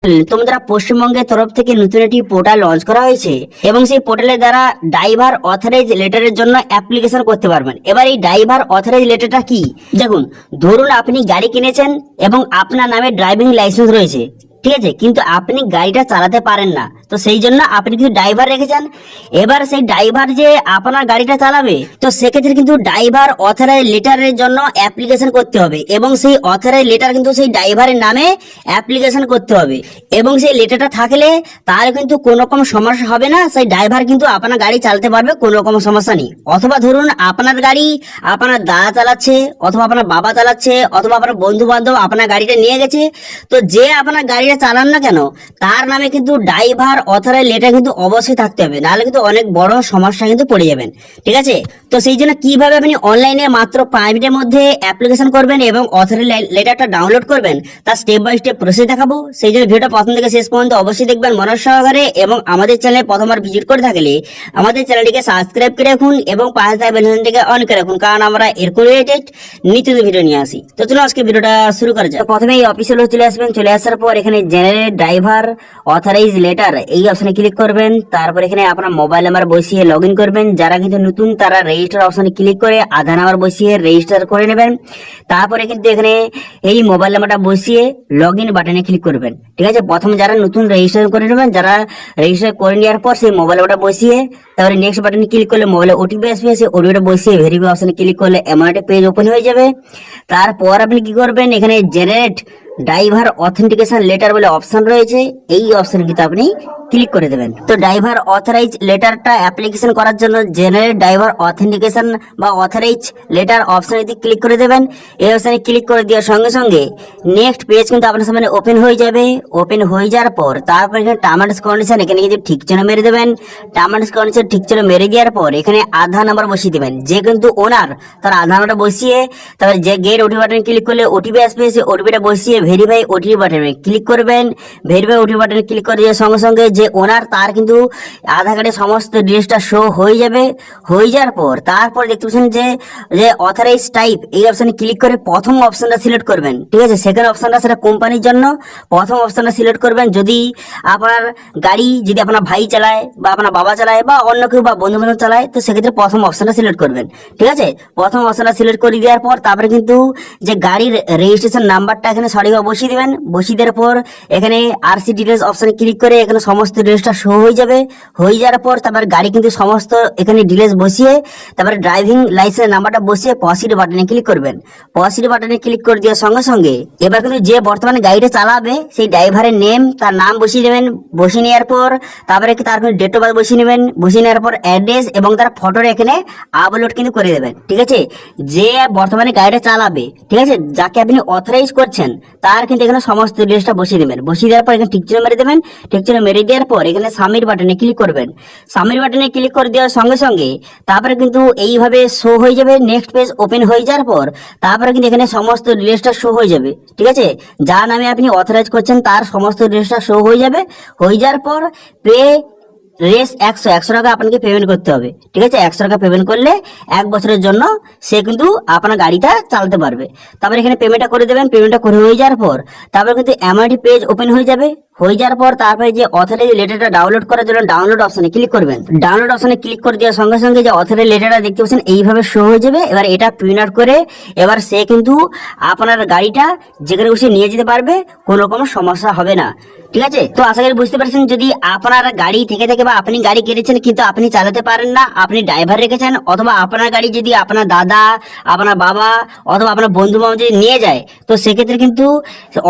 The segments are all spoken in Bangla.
তোমাদের পশ্চিমবঙ্গের তরফ থেকে নতুন একটি পোর্টাল লঞ্চ করা হয়েছে এবং সেই পোর্টালের দ্বারা ড্রাইভার অথরাইজ লেটারের জন্য অ্যাপ্লিকেশন করতে পারবেন। এবার এই ড্রাইভার অথরাইজ লেটারটা কি? দেখুন, ধরুন আপনি গাড়ি কিনেছেন এবং আপনার নামে ড্রাইভিং লাইসেন্স রয়েছে, ঠিক আছে, কিন্তু আপনি গাড়িটা চালাতে পারেন না, তো সেই জন্য আপনি কিন্তু ড্রাইভার রেখেছেন। এবার সেই ড্রাইভার যে আপনার গাড়িটা চালাবে, তো সেক্ষেত্রে কিন্তু ড্রাইভার অথরাইজ লেটারের জন্য অ্যাপ্লিকেশন করতে হবে এবং সেই অথরাইজ লেটার কিন্তু সেই ড্রাইভারের নামে অ্যাপ্লিকেশন করতে হবে এবং সেই লেটারটা থাকলে তার কিন্তু কোনো রকম সমস্যা হবে না, সেই ড্রাইভার কিন্তু আপনার গাড়ি চালাতে পারবে, কোনো রকম সমস্যা নেই। অথবা ধরুন আপনার গাড়ি আপনার দাদা চালাচ্ছে, অথবা আপনার বাবা চালাচ্ছে, অথবা আপনার বন্ধু বান্ধব আপনার গাড়িটা নিয়ে গেছে, তো যে আপনার গাড়িটা চালান না কেন তার নামে কিন্তু ড্রাইভার অথরাইজ লেটার কিন্তু অবশ্যই থাকতে হবে, নাহলে কিন্তু অনেক বড় সমস্যা কিন্তু পড়ে যাবেন, ঠিক আছে। তো সেই জন্য কিভাবে আপনি অনলাইনে মাত্র 5 মিনিটের মধ্যে অ্যাপ্লিকেশন করবেন এবং অথরাইজ লেটারটা ডাউনলোড করবেন তার স্টেপ বাই স্টেপ প্রসেস দেখাবো। সেই জন্য ভিডিওটা প্রথম থেকে শেষ পর্যন্ত অবশ্যই দেখবেন মনোযোগ সহকারে এবং আমাদের চ্যানেলে প্রথমবার ভিজিট করে থাকলে আমাদের চ্যানেলটিকে সাবস্ক্রাইব করে রাখুন এবং পাশে থাকা বেল আইকনটিকে অন করে রাখুন, কারণ আমরা এরকম রিলেটেড নিত্য ভিডিও নিয়ে আসি। তো চলুন আজকে ভিডিওটা শুরু করা যাক। প্রথমে এই অফিসে চলে আসবেন, চলে আসার পর এখানে জেনারেল ড্রাইভার অথরাইজ লেটার এই অপশনে ক্লিক করবেন। তারপর এখানে আপনার মোবাইল নাম্বার বসিয়ে লগ ইন করবেন। যারা কিন্তু নতুন তারা রেজিস্টার অপশনে ক্লিক করে আধার নাম্বার বসিয়ে রেজিস্টার করে নেবেন। তারপরে কিন্তু এখানে এই মোবাইল নাম্বারটা বসিয়ে লগ ইন বাটনে ক্লিক করবেন, ঠিক আছে। প্রথমে যারা নতুন রেজিস্টার করে নেবেন, যারা রেজিস্টার করে নেওয়ার পর সেই মোবাইল নাম্বারটা বসিয়ে তারপরে নেক্সট বাটনে ক্লিক করলে মোবাইলে ওটিপি আসবে, সেই ওটিপিটা বসিয়ে ভেরিফাই অপশনে ক্লিক করলে এমন একটা পেজ ওপেন হয়ে যাবে। তারপর আপনি কি করবেন, এখানে জেনারেট ড্রাইভার অথেন্টিকেশন লেটার বলে অপশন রয়েছে, এই অপশনে কিন্তু আপনি ক্লিক করে দেবেন। তো ড্রাইভার অথরাইজ লেটারটা অ্যাপ্লিকেশন করার জন্য জেনারেল ড্রাইভার অথেন্টিকেশন বা অথরাইজ লেটার অপশনে ক্লিক করে দেবেন। এই অপশনে ক্লিক করে দেওয়ার সঙ্গে সঙ্গে নেক্সট পেজ কিন্তু আপনার সামনে ওপেন হয়ে যাবে। ওপেন হয়ে যাওয়ার পর তারপর এখানে টার্ম এন্ড কন্ডিশন এখানে কিন্তু ঠিক চিহ্ন মেরে দেবেন। টার্ম এন্ড কন্ডিশন ঠিক চিহ্ন মেরে দেওয়ার পর এখানে আধার নাম্বার বসিয়ে দেবেন। যে কিন্তু ওনার তার আধার নাম্বারটা বসিয়ে তারপরে যে গেট ওটিপি বাটনে ক্লিক করলে ওটিপি আসবে, সেই ওটিপিটা বসিয়ে ভেরিফাই ওটিপি বাটনে ক্লিক করবেন। ভেরিফাই ওটিপি বাটনে ক্লিক করে দেওয়ার সঙ্গে সঙ্গে যে ওনার তার কিন্তু আধার কার্ডের সমস্ত ডিটেইলসটা শো হয়ে যাবে। হয়ে যাওয়ার পর তারপর দেখতে পাচ্ছেন যে যে অথরাইজ টাইপ এই অপশনে ক্লিক করে প্রথম অপশনটা সিলেক্ট করবেন, ঠিক আছে। সেকেন্ড অপশনটা সেটা কোম্পানির জন্য, প্রথম অপশনটা সিলেক্ট করবেন। যদি আপনার গাড়ি যদি আপনার ভাই চালায় বা আপনার বাবা চালায় বা অন্য কেউ বা বন্ধু বান্ধব চালায়, তো সেক্ষেত্রে প্রথম অপশনটা সিলেক্ট করবেন, ঠিক আছে। প্রথম অপশনটা সিলেক্ট করে দেওয়ার পর তারপরে কিন্তু যে গাড়ির রেজিস্ট্রেশন নাম্বারটা এখানে সঠিকভাবে বসিয়ে দেবেন। বসিয়ে দেওয়ার পর এখানে আরসি ডিটেলস অপশনে ক্লিক করে এখানে সমস্ত ডিটেলসটা শো হয়ে যাবে। হয়ে যাওয়ার পর তারপর গাড়ি কিন্তু সমস্ত এখানে ডিটেলস বসিয়ে তারপরে ড্রাইভিং লাইসেন্স নাম্বারটা বসিয়ে পসিড বাটনে ক্লিক করবেন। পসিড বাটনে ক্লিক করে দেওয়ার সঙ্গে সঙ্গে এবার কিন্তু যে বর্তমানে গাড়িটা চালাবে সেই ড্রাইভারের নেম, তার নাম বসিয়ে দেবেন। বসিয়ে নেওয়ার পর তারপরে তার ডেট অফ বার্থ বসিয়ে নেবেন। বসিয়ে নেওয়ার পর অ্যাড্রেস এবং তার ফটোটা এখানে আপলোড কিন্তু করে দেবেন, ঠিক আছে। যে বর্তমানে গাড়িটা চালাবে, ঠিক আছে, যাকে আপনি অথরাইজ করছেন তার কিন্তু এখানে সমস্ত ডিটেলসটা বসিয়ে দেবেন। বসিয়ে দেওয়ার পর এখানে ঠিক চিহ্ন মেরে দেবেন। ঠিক চিহ্ন মেরে দেওয়ার পর এখানে সাবমিট বাটনে ক্লিক করবেন। সাবমিট বাটনে ক্লিক করে দেওয়ার সঙ্গে সঙ্গে তারপরে কিন্তু এইভাবে শো হয়ে যাবে। নেক্সট পেজ ওপেন হয়ে যাওয়ার পর তারপরে কিন্তু এখানে সমস্ত ডিটেলসটা শো হয়ে যাবে, ঠিক আছে। যার নামে আপনি অথরাইজ করছেন তার সমস্ত ডিটেলসটা শো হয়ে যাবে। হয়ে যাওয়ার পর পে রেস 100 টাকা আপনাকে পেমেন্ট করতে হবে, ঠিক আছে। 100 টাকা পেমেন্ট করলে 1 বছরের জন্য সে কিন্তু আপনার গাড়িটা চালাতে পারবে। তারপরে এখানে পেমেন্টটা করে দেবেন। পেমেন্টটা করে হয়ে যাওয়ার পর তারপরে কিন্তু এমআইডি পেজ ওপেন হয়ে যাবে। হয়ে যাওয়ার পর তারপরে যে অথরাইজ লেটারটা ডাউনলোড করার জন্য ডাউনলোড অপশনে ক্লিক করবেন। ডাউনলোড অপশনে ক্লিক করে দেওয়ার সঙ্গে সঙ্গে যে অথরাইজ লেটারটা দেখতে পাচ্ছেন এইভাবে শো হয়ে যাবে। এবার এটা প্রিন্ট আউট করে এবার সে কিন্তু আপনার গাড়িটা যেখানে বসে নিয়ে যেতে পারবে, কোনো রকম সমস্যা হবে না, ঠিক আছে। তো আশা করি বুঝতে পারছেন, যদি আপনার গাড়ি থেকে থেকে বা আপনি গাড়ি কিনেছেন কিন্তু আপনি চালাতে পারেন না, আপনি ড্রাইভার রেখেছেন, অথবা আপনার গাড়ি যদি আপনার দাদা, আপনার বাবা অথবা আপনার বন্ধু বান্ধব যদি নিয়ে যায়, তো সেক্ষেত্রে কিন্তু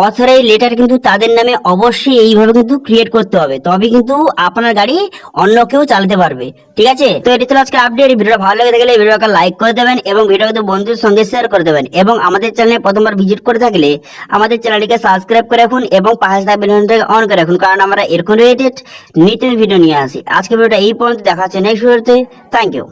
অথরাইজ লেটার কিন্তু তাদের নামে অবশ্যই এইভাবে কিন্তু ক্রিয়েট করতে হবে, তবে কিন্তু আপনার গাড়ি অন্য কেউ চালাতে পারবে, ঠিক আছে। তো এটি ছিল আজকে আপডেট। ভিডিওটা ভালো লেগে থাকলে ভিডিওটা লাইক করে দেবেন এবং ভিডিওটা বন্ধুদের সঙ্গে শেয়ার করে দেবেন এবং আমাদের চ্যানেলে প্রথমবার ভিজিট করে থাকলে আমাদের চ্যানেলটিকে সাবস্ক্রাইব করে রাখুন এবং পাশে থাকা বেল আইকনটাকে অন করে রাখুন, কারণ আমরা এরকম রিলেটেড নিত্য ভিডিও নিয়ে আসি। আজকে ভিডিওটা এই পর্যন্ত, দেখা হচ্ছে নেক্সট ভিডিওতে। Thank you.